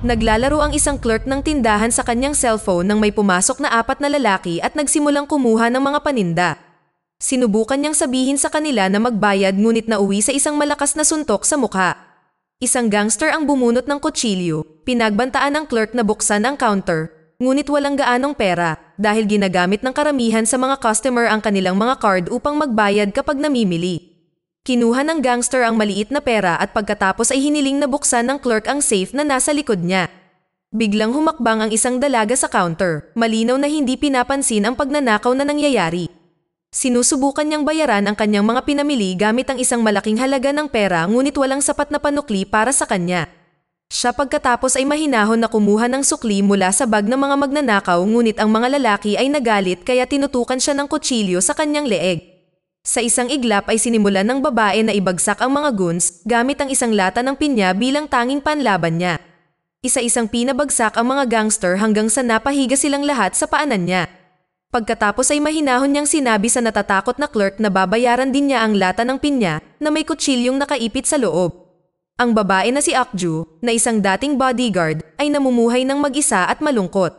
Naglalaro ang isang clerk ng tindahan sa kanyang cellphone nang may pumasok na 4 na lalaki at nagsimulang kumuha ng mga paninda. Sinubukan niyang sabihin sa kanila na magbayad ngunit nauwi sa isang malakas na suntok sa mukha. Isang gangster ang bumunot ng kutsilyo, pinagbantaan ng clerk na buksan ang counter, ngunit walang gaanong pera dahil ginagamit ng karamihan sa mga customer ang kanilang mga card upang magbayad kapag namimili. Kinuha ng gangster ang maliit na pera at pagkatapos ay hiniling na buksan ng clerk ang safe na nasa likod niya. Biglang humakbang ang isang dalaga sa counter, malinaw na hindi pinapansin ang pagnanakaw na nangyayari. Sinusubukan niyang bayaran ang kanyang mga pinamili gamit ang isang malaking halaga ng pera ngunit walang sapat na panukli para sa kanya. Siya pagkatapos ay mahinahon na kumuha ng sukli mula sa bag ng mga magnanakaw ngunit ang mga lalaki ay nagalit kaya tinutukan siya ng kutsilyo sa kanyang leeg. Sa isang iglap ay sinimulan ng babae na ibagsak ang mga goons gamit ang isang lata ng pinya bilang tanging panlaban niya. Isa-isang pinabagsak ang mga gangster hanggang sa napahiga silang lahat sa paanan niya. Pagkatapos ay mahinahon niyang sinabi sa natatakot na clerk na babayaran din niya ang lata ng pinya na may kutsilyong nakaipit sa loob. Ang babae na si Akju, na isang dating bodyguard, ay namumuhay ng mag-isa at malungkot.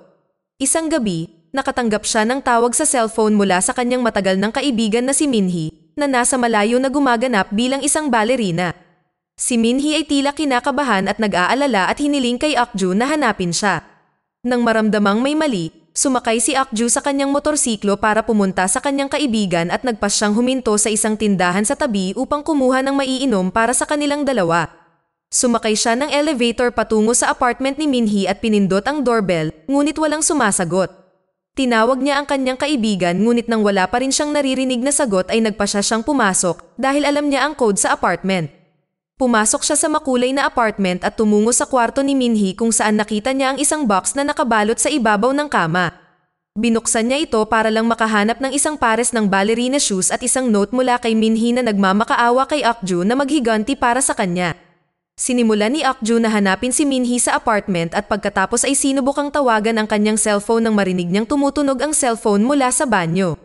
Isang gabi, nakatanggap siya ng tawag sa cellphone mula sa kanyang matagal ng kaibigan na si Minhee, na nasa malayo na gumaganap bilang isang balerina. Si Minhee ay tila kinakabahan at nag-aalala at hiniling kay Akju na hanapin siya. Nang maramdamang may mali, sumakay si Akju sa kanyang motorsiklo para pumunta sa kanyang kaibigan at nagpas siyang huminto sa isang tindahan sa tabi upang kumuha ng maiinom para sa kanilang dalawa. Sumakay siya ng elevator patungo sa apartment ni Minhee at pinindot ang doorbell, ngunit walang sumasagot. Tinawag niya ang kanyang kaibigan ngunit nang wala pa rin siyang naririnig na sagot ay nagpasya siyang pumasok dahil alam niya ang code sa apartment. Pumasok siya sa makulay na apartment at tumungo sa kwarto ni Minhee kung saan nakita niya ang isang box na nakabalot sa ibabaw ng kama. Binuksan niya ito para lang makahanap ng isang pares ng ballerina shoes at isang note mula kay Minhee na nagmamakaawa kay Akju na maghiganti para sa kanya. Sinimulan ni Akju na hanapin si Minhee sa apartment at pagkatapos ay sinubukang tawagan ang kanyang cellphone nang marinig niyang tumutunog ang cellphone mula sa banyo.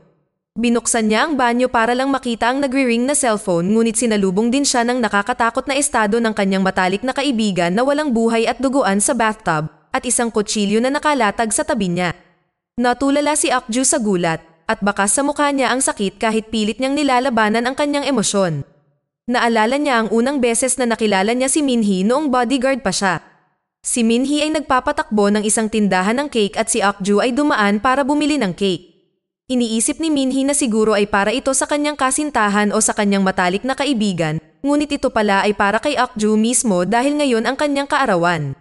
Binuksan niya ang banyo para lang makita ang nagre-ring na cellphone ngunit sinalubong din siya ng nakakatakot na estado ng kanyang matalik na kaibigan na walang buhay at duguan sa bathtub at isang kutsilyo na nakalatag sa tabi niya. Natulala si Akju sa gulat at bakas sa mukha niya ang sakit kahit pilit niyang nilalabanan ang kanyang emosyon. Naalala niya ang unang beses na nakilala niya si Minhee noong bodyguard pa siya. Si Minhee ay nagpapatakbo ng isang tindahan ng cake at si Akju ay dumaan para bumili ng cake. Iniisip ni Minhee na siguro ay para ito sa kanyang kasintahan o sa kanyang matalik na kaibigan, ngunit ito pala ay para kay Akju mismo dahil ngayon ang kanyang kaarawan.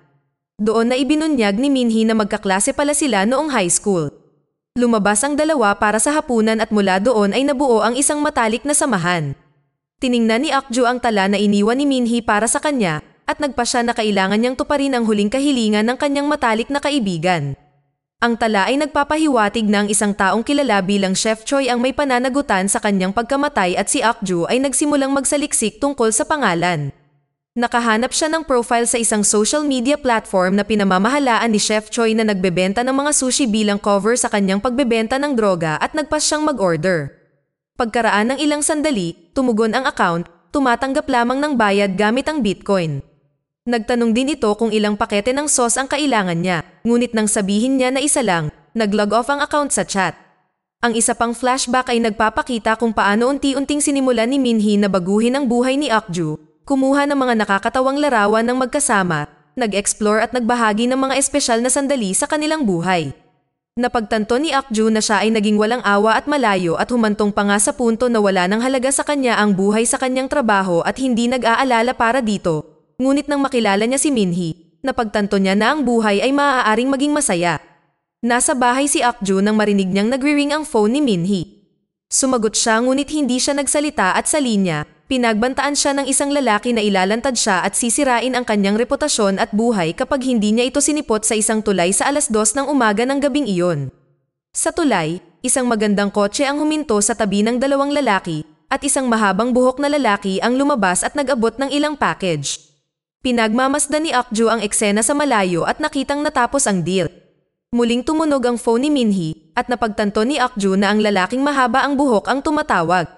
Doon na ibinunyag ni Minhee na magkaklase pala sila noong high school. Lumabas ang dalawa para sa hapunan at mula doon ay nabuo ang isang matalik na samahan. Tiningnan ni Akju ang tala na iniwan ni Minhee para sa kanya at nagpasya na kailangan niyang tuparin ang huling kahilingan ng kanyang matalik na kaibigan. Ang tala ay nagpapahiwatig na ang isang taong kilala bilang Chef Choi ang may pananagutan sa kanyang pagkamatay at si Akju ay nagsimulang magsaliksik tungkol sa pangalan. Nakahanap siya ng profile sa isang social media platform na pinamamahalaan ni Chef Choi na nagbebenta ng mga sushi bilang cover sa kanyang pagbebenta ng droga at nagpas siyang mag-order. Pagkaraan ng ilang sandali, tumugon ang account, tumatanggap lamang ng bayad gamit ang Bitcoin. Nagtanong din ito kung ilang pakete ng sauce ang kailangan niya, ngunit nang sabihin niya na isa lang, nag-log off ang account sa chat. Ang isa pang flashback ay nagpapakita kung paano unti-unting sinimulan ni Minhee na baguhin ang buhay ni Akju, kumuha ng mga nakakatawang larawan ng magkasama, nag-explore at nagbahagi ng mga espesyal na sandali sa kanilang buhay. Napagtanto ni Akju na siya ay naging walang awa at malayo at humantong pa nga sa punto na wala ng halaga sa kanya ang buhay sa kanyang trabaho at hindi nag-aalala para dito. Ngunit nang makilala niya si Minhee, napagtanto niya na ang buhay ay maaaring maging masaya. Nasa bahay si Akju nang marinig niyang nagre-ring ang phone ni Minhee. Sumagot siya ngunit hindi siya nagsalita at sa linya, pinagbantaan siya ng isang lalaki na ilalantad siya at sisirain ang kanyang reputasyon at buhay kapag hindi niya ito sinipot sa isang tulay sa 2:00 ng umaga ng gabing iyon. Sa tulay, isang magandang kotse ang huminto sa tabi ng dalawang lalaki at isang mahabang buhok na lalaki ang lumabas at nag-abot ng ilang package. Pinagmamasdan ni Akju ang eksena sa malayo at nakitang natapos ang deal. Muling tumunog ang phone ni Minhee at napagtanto ni Akju na ang lalaking mahaba ang buhok ang tumatawag.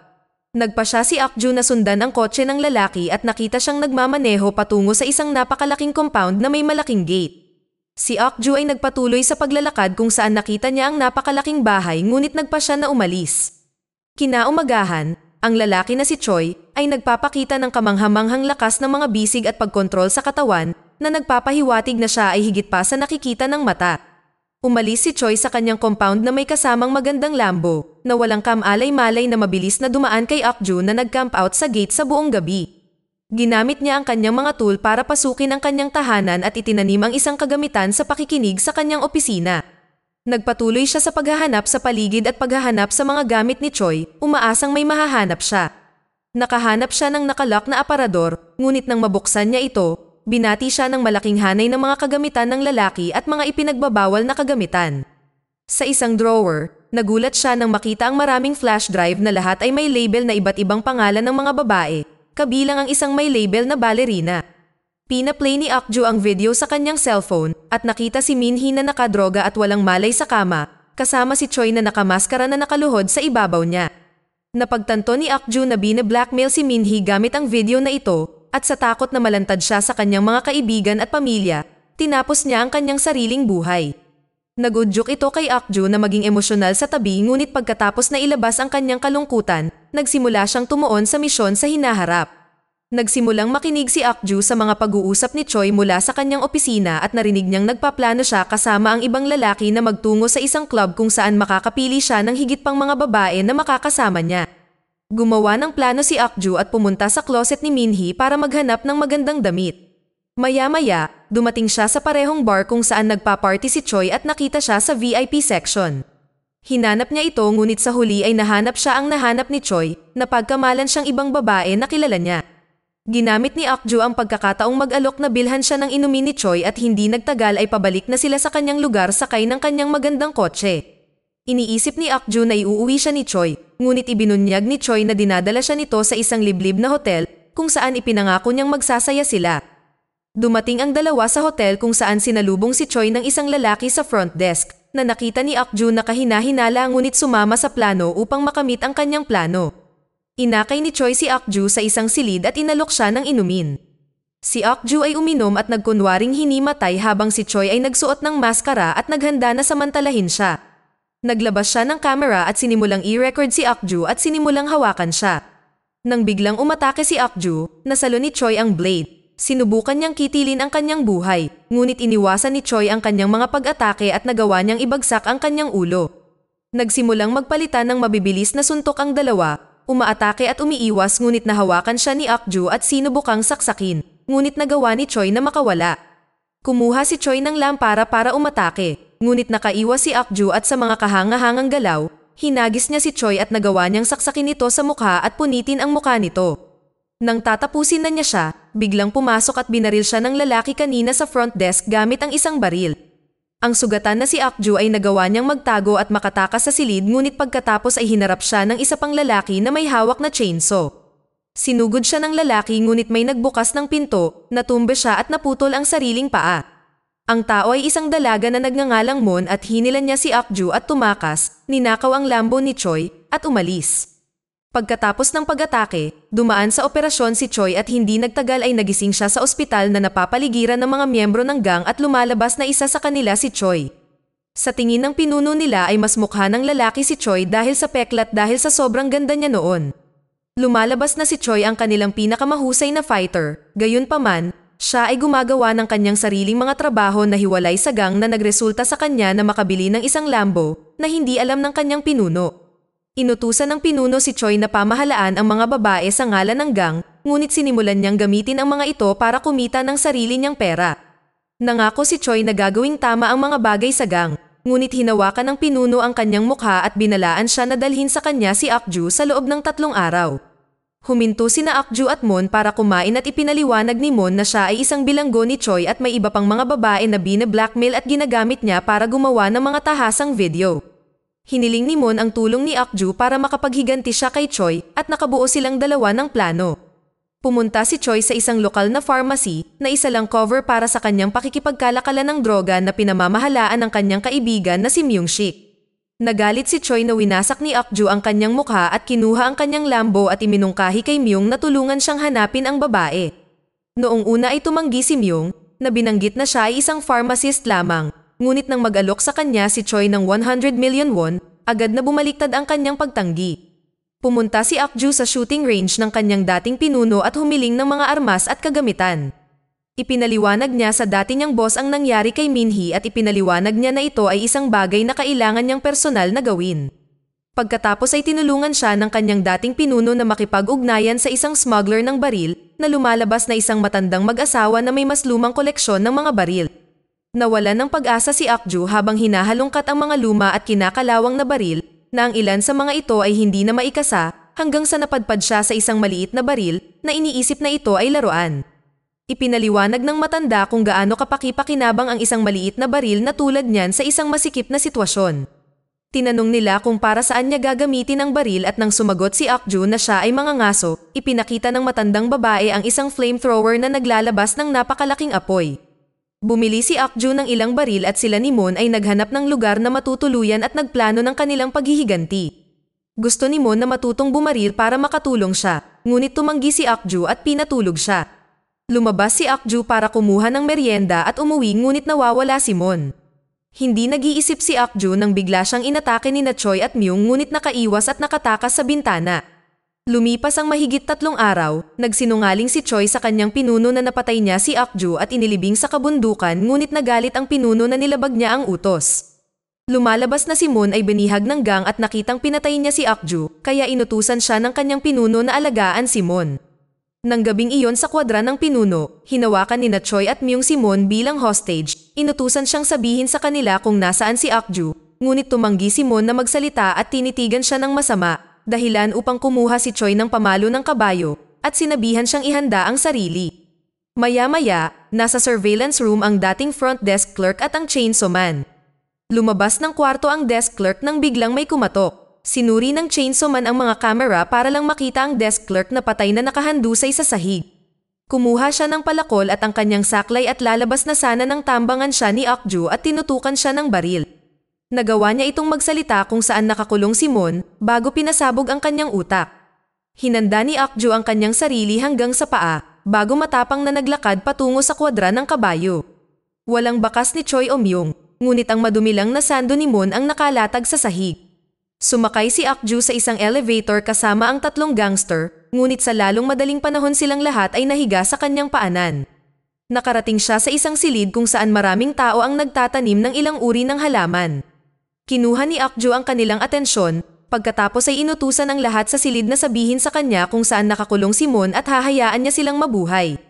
Nagpasya si Akju na sundan ang kotse ng lalaki at nakita siyang nagmamaneho patungo sa isang napakalaking compound na may malaking gate. Si Akju ay nagpatuloy sa paglalakad kung saan nakita niya ang napakalaking bahay ngunit nagpa siya na umalis. Kinaumagahan, ang lalaki na si Choi ay nagpapakita ng kamanghamanghang lakas ng mga bisig at pagkontrol sa katawan na nagpapahiwatig na siya ay higit pa sa nakikita ng mata. Umalis si Choi sa kanyang compound na may kasamang magandang Lambo na walang kamalay-malay na mabilis na dumaan kay Akju na nag-camp out sa gate sa buong gabi. Ginamit niya ang kanyang mga tool para pasukin ang kanyang tahanan at itinanim ang isang kagamitan sa pakikinig sa kanyang opisina. Nagpatuloy siya sa paghahanap sa paligid at paghahanap sa mga gamit ni Choi, umaasang may mahahanap siya. Nakahanap siya ng nakalock na aparador, ngunit nang mabuksan niya ito, binati siya ng malaking hanay ng mga kagamitan ng lalaki at mga ipinagbabawal na kagamitan. Sa isang drawer, nagulat siya nang makita ang maraming flash drive na lahat ay may label na iba't ibang pangalan ng mga babae, kabilang ang isang may label na ballerina. Pinaplay ni Akju ang video sa kanyang cellphone at nakita si Minhee na nakadroga at walang malay sa kama, kasama si Choi na nakamaskara na nakaluhod sa ibabaw niya. Napagtanto ni Akju na bine-blackmail si Minhee gamit ang video na ito at sa takot na malantad siya sa kanyang mga kaibigan at pamilya, tinapos niya ang kanyang sariling buhay. Nagudyok ito kay Akju na maging emosyonal sa tabi ngunit pagkatapos na ilabas ang kanyang kalungkutan, nagsimula siyang tumuon sa misyon sa hinaharap. Nagsimulang makinig si Akju sa mga pag-uusap ni Choi mula sa kanyang opisina at narinig niyang nagpaplano siya kasama ang ibang lalaki na magtungo sa isang club kung saan makakapili siya ng higit pang mga babae na makakasama niya. Gumawa ng plano si Akju at pumunta sa closet ni Minhee para maghanap ng magandang damit. Maya-maya, dumating siya sa parehong bar kung saan nagpa-party si Choi at nakita siya sa VIP section. Hinanap niya ito ngunit sa huli ay nahanap siya ang nahanap ni Choi na pagkamalan siyang ibang babae na kilala niya. Ginamit ni Akju ang pagkakataong mag-alok na bilhan siya ng inumin ni Choi at hindi nagtagal ay pabalik na sila sa kanyang lugar sakay ng kanyang magandang kotse. Iniisip ni Akju na iuuwi siya ni Choi, ngunit ibinunyag ni Choi na dinadala siya nito sa isang liblib na hotel kung saan ipinangako niyang magsasaya sila. Dumating ang dalawa sa hotel kung saan sinalubong si Choi ng isang lalaki sa front desk na nakita ni Akju na kahina-hinala ngunit sumama sa plano upang makamit ang kanyang plano. Inakay ni Choi si Akju sa isang silid at inalok siya ng inumin. Si Akju ay uminom at nagkunwaring hinimatay habang si Choi ay nagsuot ng maskara at naghanda na samantalahin siya. Naglabas siya ng camera at sinimulang i-record si Akju at sinimulang hawakan siya. Nang biglang umatake si Akju, nasalo ni Choi ang blade. Sinubukan niyang kitilin ang kanyang buhay, ngunit iniwasan ni Choi ang kanyang mga pag-atake at nagawa niyang ibagsak ang kanyang ulo. Nagsimulang magpalitan ng mabibilis na suntok ang dalawa, umaatake at umiiwas ngunit nahawakan siya ni Akju at sinubukang saksakin, ngunit nagawa ni Choi na makawala. Kumuha si Choi ng lampara para umatake, ngunit nakaiwas si Akju at sa mga kahangahangang galaw, hinagis niya si Choi at nagawa niyang saksakin ito sa mukha at punitin ang mukha nito. Nang tatapusin na niya siya, biglang pumasok at binaril siya ng lalaki kanina sa front desk gamit ang isang baril. Ang sugatan na si Akju ay nagawa niyang magtago at makatakas sa silid ngunit pagkatapos ay hinarap siya ng isa pang lalaki na may hawak na chainsaw. Sinugod siya ng lalaki ngunit may nagbukas ng pinto, natumba siya at naputol ang sariling paa. Ang tao ay isang dalaga na nagngangalang Mon at hinilan niya si Akju at tumakas, ninakaw ang Lambo ni Choi at umalis. Pagkatapos ng pag-atake, dumaan sa operasyon si Choi at hindi nagtagal ay nagising siya sa ospital na napapaligiran ng mga miyembro ng gang at lumalabas na isa sa kanila si Choi. Sa tingin ng pinuno nila ay mas mukha ng lalaki si Choi dahil sa peklat dahil sa sobrang ganda niya noon. Lumalabas na si Choi ang kanilang pinakamahusay na fighter, gayunpaman, siya ay gumagawa ng kanyang sariling mga trabaho na hiwalay sa gang na nagresulta sa kanya na makabili ng isang Lambo na hindi alam ng kanyang pinuno. Inutusan ng pinuno si Choi na pamahalaan ang mga babae sa ngalan ng gang, ngunit sinimulan niyang gamitin ang mga ito para kumita ng sarili niyang pera. Nangako si Choi na gagawing tama ang mga bagay sa gang, ngunit hinawakan ng pinuno ang kanyang mukha at binalaan siya na dalhin sa kanya si Akju sa loob ng 3 araw. Huminto sina Akju at Mon para kumain at ipinaliwanag ni Mon na siya ay isang bilanggo ni Choi at may iba pang mga babae na bine-blackmail at ginagamit niya para gumawa ng mga tahasang video. Hiniling ni Mon ang tulong ni Akju para makapaghiganti siya kay Choi at nakabuo silang dalawa ng plano. Pumunta si Choi sa isang lokal na pharmacy na isa lang cover para sa kanyang pakikipagkalakalan ng droga na pinamamahalaan ng kanyang kaibigan na si Myung-sik. Nagalit si Choi na winasak ni Akju ang kanyang mukha at kinuha ang kanyang Lambo at iminungkahi kay Myung na tulungan siyang hanapin ang babae. Noong una ay tumanggi si Myung, na binanggit na siya ay isang pharmacist lamang. Ngunit nang mag-alok sa kanya si Choi ng 100 million won, agad na bumaliktad ang kanyang pagtanggi. Pumunta si Akju sa shooting range ng kanyang dating pinuno at humiling ng mga armas at kagamitan. Ipinaliwanag niya sa dati niyang boss ang nangyari kay Minhee at ipinaliwanag niya na ito ay isang bagay na kailangan niyang personal na gawin. Pagkatapos ay tinulungan siya ng kanyang dating pinuno na makipag-ugnayan sa isang smuggler ng baril na lumalabas na isang matandang mag-asawa na may mas lumang koleksyon ng mga baril. Nawalan ng pag-asa si Akju habang hinahalongkat ang mga luma at kinakalawang na baril na ang ilan sa mga ito ay hindi na maikasa hanggang sa napadpad siya sa isang maliit na baril na iniisip na ito ay laruan. Ipinaliwanag ng matanda kung gaano kapaki-pakinabang ang isang maliit na baril na tulad niyan sa isang masikip na sitwasyon. Tinanong nila kung para saan niya gagamitin ang baril at nang sumagot si Akju na siya ay mangangaso, ipinakita ng matandang babae ang isang flamethrower na naglalabas ng napakalaking apoy. Bumili si Akju ng ilang baril at sila ni Moon ay naghanap ng lugar na matutuluyan at nagplano ng kanilang paghihiganti. Gusto ni Moon na matutong bumaril para makatulong siya, ngunit tumanggi si Akju at pinatulog siya. Lumabas si Akju para kumuha ng merienda at umuwi ngunit nawawala si Moon. Hindi nag-iisip si Akju nang bigla siyang inatake ni Choi at Myung ngunit nakaiwas at nakatakas sa bintana. Lumipas ang mahigit 3 araw, nagsinungaling si Choi sa kanyang pinuno na napatay niya si Akju at inilibing sa kabundukan ngunit nagalit ang pinuno na nilabag niya ang utos. Lumalabas na si Moon ay binihag ng gang at nakitang pinatay niya si Akju, kaya inutusan siya ng kanyang pinuno na alagaan si Moon. Nang gabing iyon sa kwadra ng pinuno, hinawakan ni Choi at Myung si Moon bilang hostage. Inutusan siyang sabihin sa kanila kung nasaan si Akju, ngunit tumanggi si Moon na magsalita at tinitigan siya ng masama, dahilan upang kumuha si Choi ng pamalo ng kabayo, at sinabihan siyang ihanda ang sarili. Maya-maya, nasa surveillance room ang dating front desk clerk at ang chainsaw man. Lumabas ng kwarto ang desk clerk nang biglang may kumatok. Sinuri ng chainsaw man ang mga kamera para lang makita ang desk clerk na patay na nakahandusay sa sahig. Kumuha siya ng palakol at ang kanyang saklay at lalabas na sana ng tambangan siya ni Akju at tinutukan siya ng baril. Nagawa niya itong magsalita kung saan nakakulong si Moon bago pinasabog ang kanyang utak. Hinanda ni Akju ang kanyang sarili hanggang sa paa bago matapang na naglakad patungo sa kwadra ng kabayo. Walang bakas ni Choi o Myung, ngunit ang madumilang na sando ni Moon ang nakalatag sa sahig. Sumakay si Akju sa isang elevator kasama ang 3 gangster, ngunit sa lalong madaling panahon silang lahat ay nahiga sa kanyang paanan. Nakarating siya sa isang silid kung saan maraming tao ang nagtatanim ng ilang uri ng halaman. Kinuha ni Akju ang kanilang atensyon, pagkatapos ay inutusan ang lahat sa silid na sabihin sa kanya kung saan nakakulong si Moon at hahayaan niya silang mabuhay.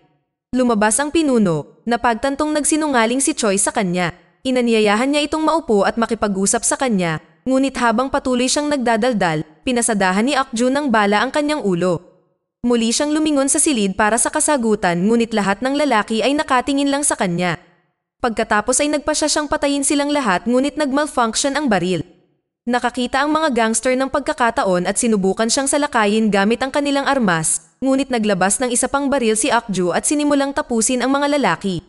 Lumabas ang pinuno, na pagtantong nagsinungaling si Choi sa kanya. Inanyayahan niya itong maupo at makipag-usap sa kanya. Ngunit habang patuloy siyang nagdadaldal, pinasadahan ni Akju ng bala ang kanyang ulo. Muli siyang lumingon sa silid para sa kasagutan ngunit lahat ng lalaki ay nakatingin lang sa kanya. Pagkatapos ay nagpasya siyang patayin silang lahat ngunit nag-malfunction ang baril. Nakakita ang mga gangster ng pagkakataon at sinubukan siyang salakayin gamit ang kanilang armas, ngunit naglabas ng isa pang baril si Akju at sinimulang tapusin ang mga lalaki.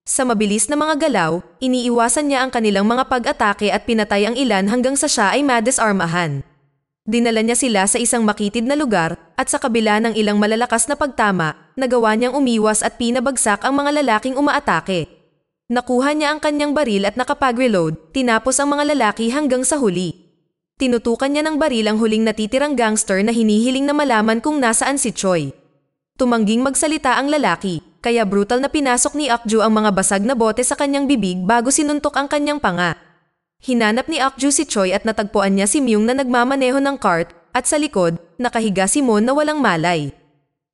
Sa mabilis na mga galaw, iniiwasan niya ang kanilang mga pag-atake at pinatay ang ilan hanggang sa siya ay madisarmahan. Dinala niya sila sa isang makitid na lugar at sa kabila ng ilang malalakas na pagtama, nagawa niyang umiwas at pinabagsak ang mga lalaking umaatake. Nakuha niya ang kanyang baril at nakapag-reload, tinapos ang mga lalaki hanggang sa huli. Tinutukan niya ng baril ang huling natitirang gangster na hinihiling na malaman kung nasaan si Choi. Tumangging magsalita ang lalaki, kaya brutal na pinasok ni Akju ang mga basag na bote sa kanyang bibig bago sinuntok ang kanyang panga. Hinanap ni Akju si Choi at natagpuan niya si Myung na nagmamaneho ng cart at sa likod, nakahiga si Moon na walang malay.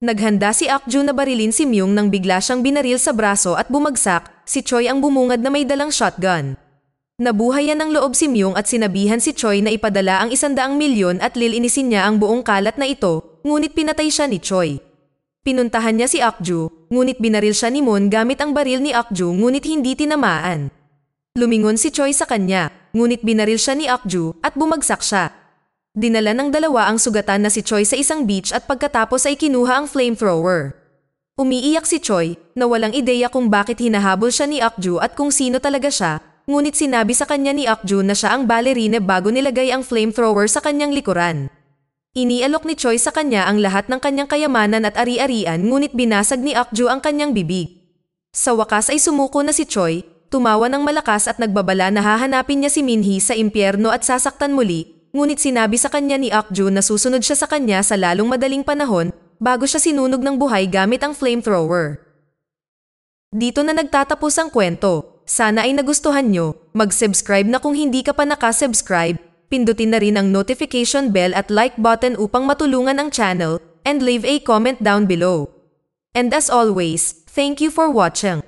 Naghanda si Akju na barilin si Myung nang bigla siyang binaril sa braso at bumagsak, si Choi ang bumungad na may dalang shotgun. Nabuhayan ng loob si Myung at sinabihan si Choi na ipadala ang 100 milyon at lilinisin niya ang buong kalat na ito, ngunit pinatay siya ni Choi. Pinuntahan niya si Akju, ngunit binaril siya ni Moon gamit ang baril ni Akju ngunit hindi tinamaan. Lumingon si Choi sa kanya, ngunit binaril siya ni Akju at bumagsak siya. Dinala ng dalawa ang sugatan na si Choi sa isang beach at pagkatapos ay kinuha ang flamethrower. Umiiyak si Choi na walang ideya kung bakit hinahabol siya ni Akju at kung sino talaga siya, ngunit sinabi sa kanya ni Akju na siya ang ballerina bago nilagay ang flamethrower sa kanyang likuran. Inialok ni Choi sa kanya ang lahat ng kanyang kayamanan at ari-arian ngunit binasag ni Akju ang kanyang bibig. Sa wakas ay sumuko na si Choi, tumawa ng malakas at nagbabala na hahanapin niya si Minhee sa impyerno at sasaktan muli, ngunit sinabi sa kanya ni Akjun na susunod siya sa kanya sa lalong madaling panahon bago siya sinunog ng buhay gamit ang flamethrower. Dito na nagtatapos ang kwento. Sana ay nagustuhan nyo. Mag-subscribe na kung hindi ka pa nakasubscribe, pindutin na rin ang notification bell at like button upang matulungan ang channel, and leave a comment down below. And as always, thank you for watching.